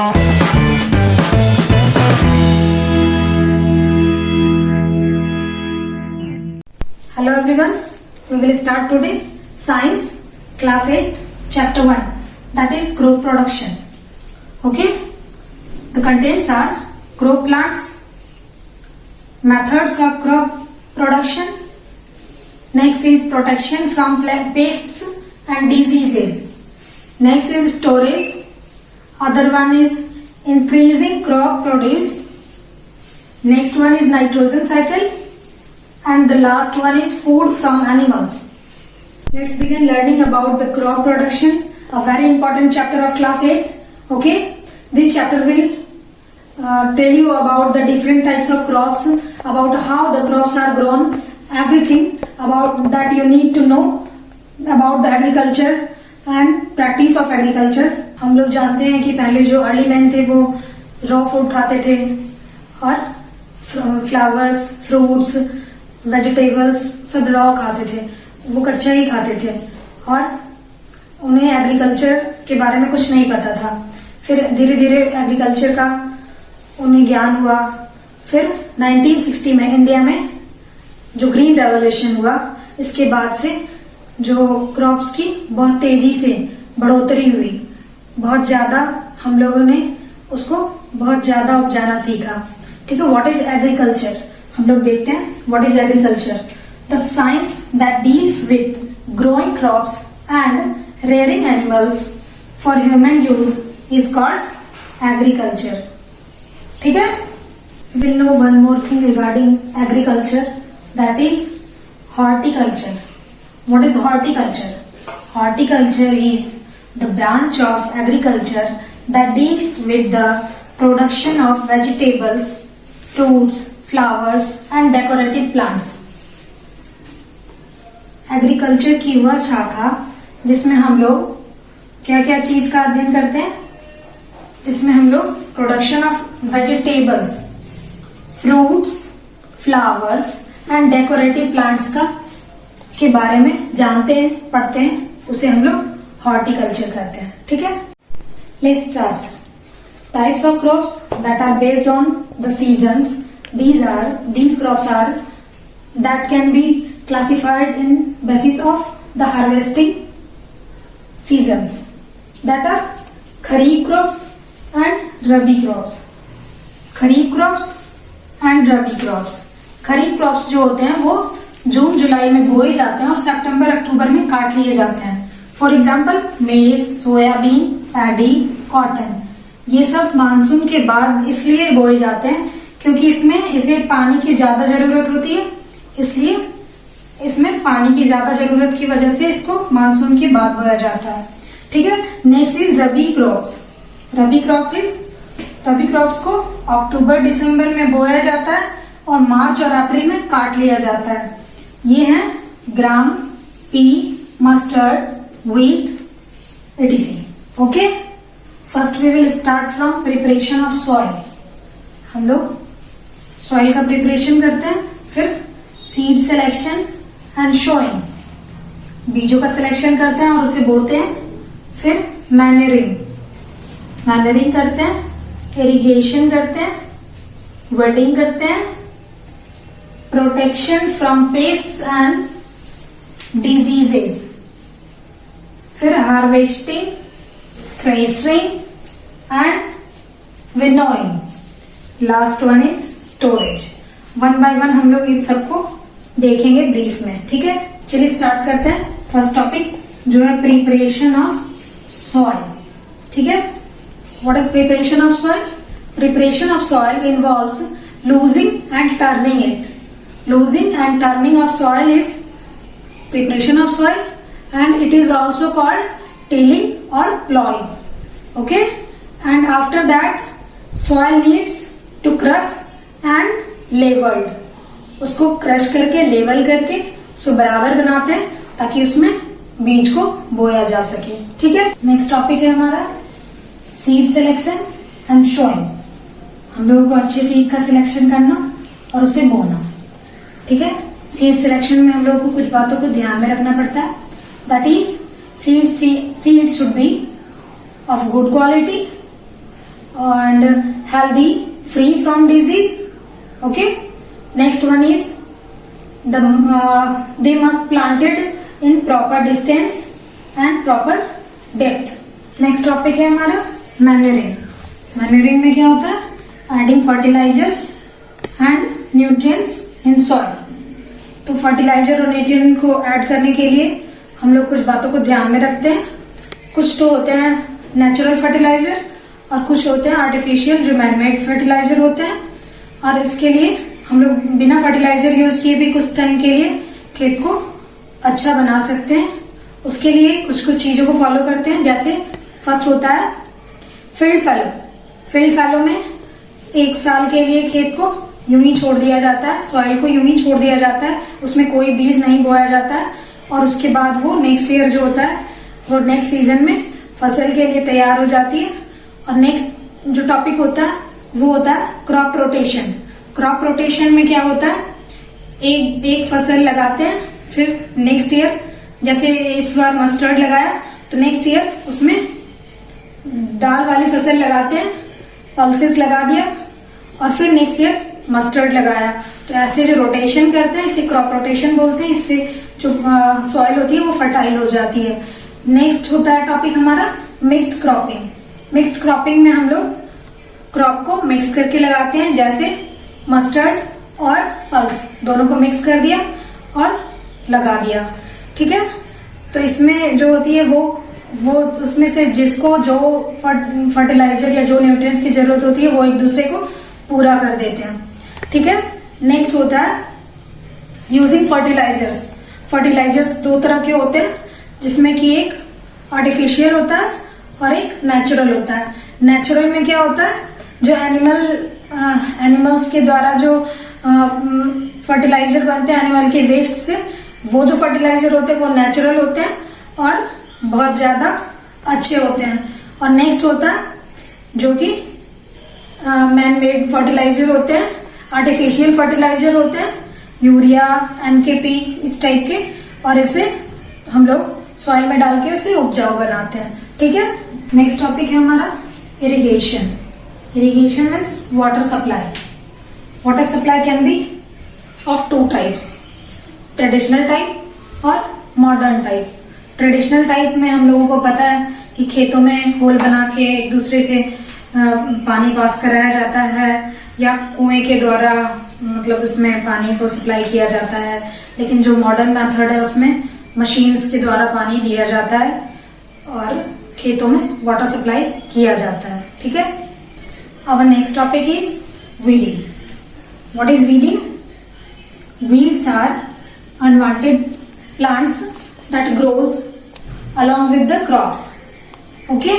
Hello everyone, we will start today Science Class 8 Chapter 1, that is crop production. Okay, the contents are crop plants, methods of crop production, next is protection from pests and diseases, next is storage, other one is increasing crop produce, next one is nitrogen cycle, and the last one is food from animals. Let's begin learning about the crop production, a very important chapter of class 8. Okay, this chapter will tell you about the different types of crops, about how the crops are grown, everything about that you need to know about the agriculture and practice of agriculture. हम लोग जानते हैं कि पहले जो early man थे वो raw food खाते थे और फ्लावर्स, फ्रूट्स, वेजिटेबल्स सब रॉ खाते थे, वो कच्चा ही खाते थे और उन्हें एग्रीकल्चर के बारे में कुछ नहीं पता था. फिर धीरे धीरे एग्रीकल्चर का उन्हें ज्ञान हुआ. फिर 1960 में इंडिया में जो ग्रीन रेवोल्यूशन हुआ, इसके बाद से जो क्रॉप्स की बहुत तेजी से बढ़ोतरी हुई, बहुत ज्यादा हम लोगों ने उसको बहुत ज्यादा उपजाना सीखा. ठीक है, व्हाट इज एग्रीकल्चर हम लोग देखते हैं. What is agriculture? The science that deals with growing crops and rearing animals for human use is called agriculture. ठीक है, will know one more thing regarding agriculture, that is horticulture. What is horticulture? Horticulture is the branch of agriculture that deals with the production of vegetables, fruits, flowers and decorative plants. Agriculture की वह शाखा जिसमें हम लोग क्या क्या चीज का अध्ययन करते हैं, जिसमें हम लोग production of vegetables, fruits, flowers and decorative plants का के बारे में जानते हैं, पढ़ते हैं, उसे हम लोग हॉर्टिकल्चर कहते हैं. ठीक है, let's start. Types of crops that are based on the seasons. These crops are that can be classified in basis of the harvesting seasons, that are kharif crops and rabi crops. Kharif crops and rabi crops. Kharif crops जो होते हैं वो जून जुलाई में बोए जाते हैं और सितंबर अक्टूबर में काट लिए जाते हैं. फॉर एग्जाम्पल मेज, सोयाबीन, पैडी, कॉटन, ये सब मानसून के बाद इसलिए बोए जाते हैं क्योंकि इसे पानी की ज्यादा जरूरत होती है, इसलिए इसमें पानी की ज्यादा जरूरत की वजह से इसको मानसून के बाद बोया जाता है. ठीक है, next is rabi crops. Rabi crops को अक्टूबर दिसंबर में बोया जाता है और मार्च और अप्रैल में काट लिया जाता है. ये हैं gram, pea, mustard, wheat, etc. Okay, first we will start from preparation of soil. हम लोग सॉइल का प्रिपरेशन करते हैं, फिर सीड सिलेक्शन एंड शोइंग, बीजों का सिलेक्शन करते हैं और उसे बोते हैं, फिर मैनरिंग करते हैं, इरिगेशन करते हैं, वेडिंग करते हैं, protection from pests and diseases, फिर harvesting, threshing and winnowing. Last one is storage. One by one हम लोग इस सबको देखेंगे ब्रीफ में. ठीक है, चलिए स्टार्ट करते हैं. फर्स्ट टॉपिक जो है प्रिपरेशन ऑफ सॉइल. ठीक है, what is preparation of soil? Preparation of soil involves loosing and turning it. Loosing and turning of soil is preparation of soil and it is also called tilling और ploughing. Okay, and after that soil needs to crush and leveled. उसको crush करके level करके उसको बराबर बनाते हैं ताकि उसमें बीज को बोया जा सके. ठीक है, नेक्स्ट टॉपिक है हमारा सीड सिलेक्शन एंड शोइंग. हम लोगों को अच्छे सीड का सिलेक्शन करना और उसे बोना. ठीक है, सीड सिलेक्शन में हम लोगों को कुछ बातों को ध्यान में रखना पड़ता है. That is seed should be of good quality and healthy, free from disease. Okay. Next one is they must planted in proper distance and proper depth. Next topic है हमारा मैन्यूरिंग. मैन्यूरिंग में क्या होता है? Adding fertilizers and nutrients in soil. तो fertilizer और nutrient को add करने के लिए हम लोग कुछ बातों को ध्यान में रखते हैं. कुछ तो होते हैं नेचुरल फर्टिलाइजर और कुछ होते हैं आर्टिफिशियल जो मैनमेड फर्टिलाइजर होते हैं. और इसके लिए हम लोग बिना फर्टिलाइजर यूज किए भी कुछ टाइम के लिए खेत को अच्छा बना सकते हैं. उसके लिए कुछ कुछ चीजों को फॉलो करते हैं. जैसे फर्स्ट होता है फील्ड फैलो. फील्ड फैलो में 1 साल के लिए खेत को यूं ही छोड़ दिया जाता है, सॉइल को यूं ही छोड़ दिया जाता है, उसमें कोई बीज नहीं बोया जाता है. और उसके बाद वो नेक्स्ट ईयर जो होता है वो नेक्स्ट सीजन में फसल के लिए तैयार हो जाती है. और नेक्स्ट जो टॉपिक होता है वो होता है क्रॉप रोटेशन. क्रॉप रोटेशन में क्या होता है? एक फसल लगाते हैं, फिर नेक्स्ट ईयर जैसे इस बार मस्टर्ड लगाया तो नेक्स्ट ईयर उसमें दाल वाली फसल लगाते हैं, पल्सेस लगा दिया और फिर नेक्स्ट ईयर मस्टर्ड लगाया. तो ऐसे जो रोटेशन करते हैं इसे क्रॉप रोटेशन बोलते हैं. इससे जो सॉइल होती है वो फर्टाइल हो जाती है. नेक्स्ट होता है टॉपिक हमारा मिक्स्ड क्रॉपिंग. मिक्स्ड क्रॉपिंग में हम लोग क्रॉप को मिक्स करके लगाते हैं. जैसे मस्टर्ड और पल्स दोनों को मिक्स कर दिया और लगा दिया. ठीक है. तो इसमें जो होती है वो उसमें से जिसको जो फर्टिलाइजर या जो न्यूट्रिएंट्स की जरूरत होती है वो एक दूसरे को पूरा कर देते हैं. ठीक है. नेक्स्ट होता है यूजिंग फर्टिलाइजर्स. फर्टिलाइजर्स 2 तरह के होते हैं जिसमें कि एक आर्टिफिशियल होता है और एक नेचुरल होता है. नेचुरल में क्या होता है? जो एनिमल्स के द्वारा जो फर्टिलाइजर बनते हैं एनिमल के वेस्ट से, वो जो फर्टिलाइजर होते हैं वो नेचुरल होते हैं और बहुत ज्यादा अच्छे होते हैं. और नेक्स्ट होता है जो कि मैन मेड फर्टिलाइजर होते हैं, आर्टिफिशियल फर्टिलाइजर होते हैं, यूरिया, एनकेपी इस टाइप के. और इसे हम लोग सॉइल में डाल के उसे उपजाऊ बनाते हैं. ठीक है. नेक्स्ट टॉपिक है हमारा irrigation. Irrigation means water supply. Water supply can be of 2 types, traditional type और मॉडर्न टाइप. ट्रेडिशनल टाइप में हम लोगों को पता है कि खेतों में होल बना के एक दूसरे से पानी पास कराया जाता है या कुएं के द्वारा मतलब उसमें पानी को सप्लाई किया जाता है. लेकिन जो मॉडर्न मेथड है उसमें मशीन्स के द्वारा पानी दिया जाता है और खेतों में वाटर सप्लाई किया जाता है. ठीक है. Our next topic is weeding. What is weeding? Weeds are unwanted plants that grows along with the crops. Okay.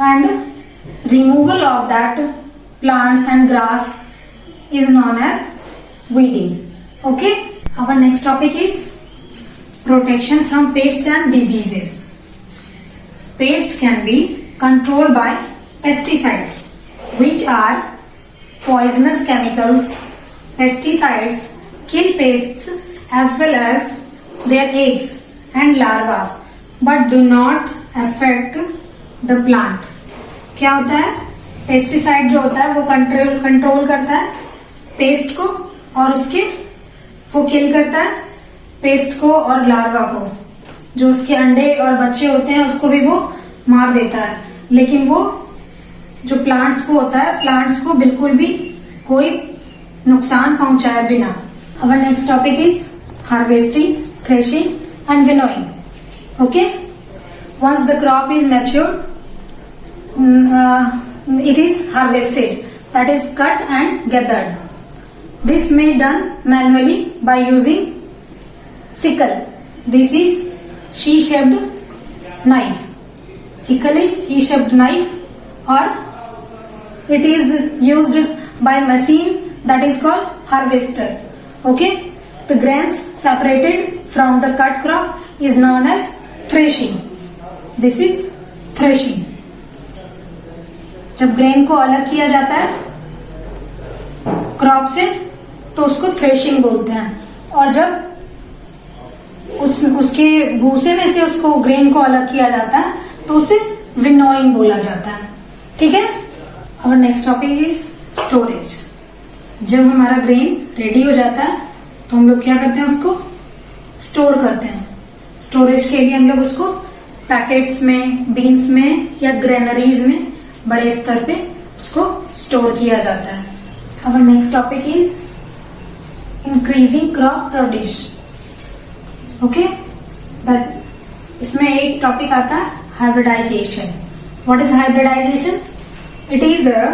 And removal of that plants and grass is known as weeding. Okay. Our next topic is protection from pests and diseases. Pest can be controlled by pesticides, which are poisonous chemicals. Pesticides kill pests as well as their eggs and larvae but do not affect the plant. क्या होता है? Pesticide जो होता है वो control करता है paste को और उसके वो किल करता है पेस्ट को और लार्वा को. जो उसके अंडे और बच्चे होते हैं उसको भी वो मार देता है. लेकिन वो जो प्लांट्स को होता है प्लांट्स को बिल्कुल भी कोई नुकसान पहुंचाए बिना. Our next topic is harvesting, threshing and winnowing. Okay. Once the crop is mature, it is harvested. That is cut and gathered. This may done manually by using sickle. This is she-shaped knife. Sickle is she-shaped knife or it is used by machine that is called harvester. Okay. The grains separated from the cut crop is known as threshing. This is threshing. जब grain को अलग किया जाता है crop से तो उसको threshing बोलते हैं. और जब उसके भूसे में से उसको ग्रेन को अलग किया जाता है तो उसे विनोइंग बोला जाता है. ठीक है. और नेक्स्ट टॉपिक इज स्टोरेज। जब हमारा ग्रेन रेडी हो जाता है तो हम लोग क्या करते हैं, उसको स्टोर करते हैं। स्टोरेज के लिए हम लोग उसको पैकेट्स में, बीन्स में या ग्रेनरीज में बड़े स्तर पे उसको स्टोर किया जाता है। और next topic is increasing crop produce. Okay, that इसमें एक टॉपिक आता है hybridization. What is hybridization? It is a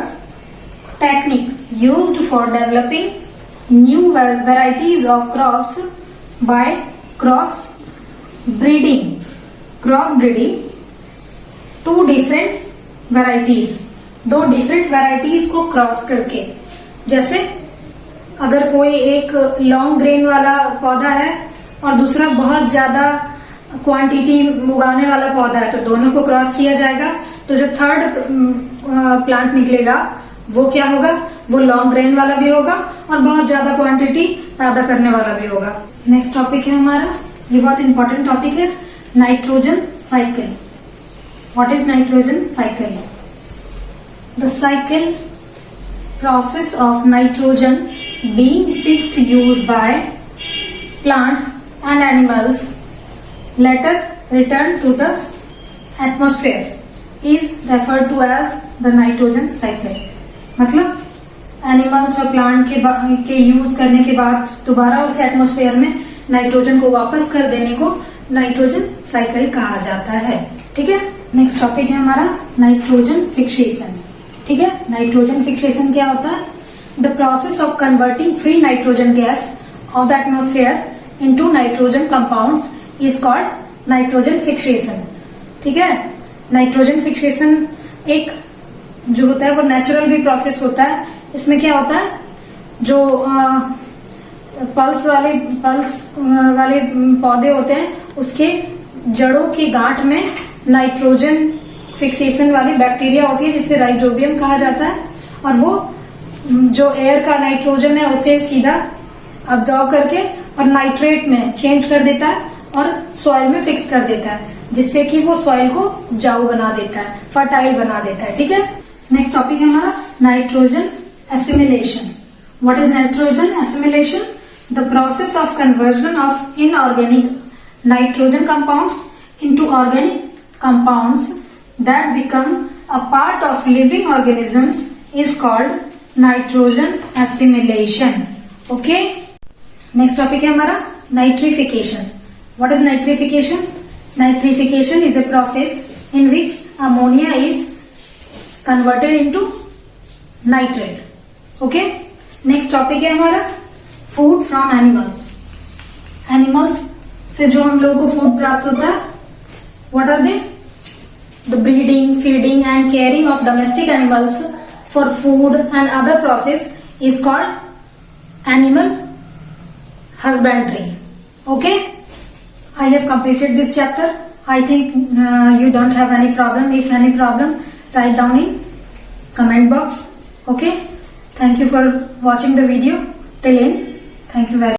technique used for developing new varieties of crops by cross breeding two different varieties, दो different varieties को cross करके। जैसे अगर कोई एक लॉन्ग ग्रेन वाला पौधा है और दूसरा बहुत ज्यादा क्वांटिटी उगाने वाला पौधा है, तो दोनों को क्रॉस किया जाएगा। तो जो थर्ड प्लांट निकलेगा वो क्या होगा, वो लॉन्ग ग्रेन वाला भी होगा और बहुत ज्यादा क्वांटिटी पैदा करने वाला भी होगा। नेक्स्ट टॉपिक है हमारा, ये बहुत इंपॉर्टेंट टॉपिक है, nitrogen cycle. What is nitrogen cycle? The cycle process of nitrogen being fixed use by plants and animals later return to the atmosphere is referred to as the nitrogen cycle। मतलब animals और plant के use करने के बाद दोबारा उस atmosphere में nitrogen को वापस कर देने को नाइट्रोजन साइकिल कहा जाता है। ठीक है, नेक्स्ट टॉपिक है हमारा नाइट्रोजन फिक्सेशन। ठीक है, नाइट्रोजन फिक्सेशन क्या होता है? The process of converting free nitrogen gas off the atmosphere into nitrogen compounds is called nitrogen fixation। ठीक है, नाइट्रोजन फिक्सेशन एक जो होता है वो नेचुरल भी प्रोसेस होता है। इसमें क्या होता है, जो पल्स वाले पौधे होते हैं उसके जड़ों की गांठ में नाइट्रोजन फिक्सेशन वाली बैक्टीरिया होती है जिसे राइजोबियम कहा जाता है, और वो जो एयर का नाइट्रोजन है उसे सीधा अब्जॉर्ब करके और नाइट्रेट में चेंज कर देता है और सॉइल में फिक्स कर देता है, जिससे कि वो सॉइल को उपजाऊ बना देता है, फर्टाइल बना देता है। ठीक है, नेक्स्ट टॉपिक है हमारा nitrogen assimilation. What is nitrogen assimilation? The process of conversion of inorganic nitrogen compounds into organic compounds that become a part of living organisms is called nitrogen assimilation. Okay, next topic है हमारा nitrification. What is nitrification? Nitrification is a process in which ammonia is converted into nitrate. Okay, next topic है हमारा food from animals. Animals से जो हम लोगों को food प्राप्त होता है, what are they? The breeding, feeding and caring of domestic animals for food and other process is called animal husbandry। Okay, I have completed this chapter. I think you don't have any problem. If any problem, write down in comment box. Okay, thank you for watching the video till end. Thank you very much.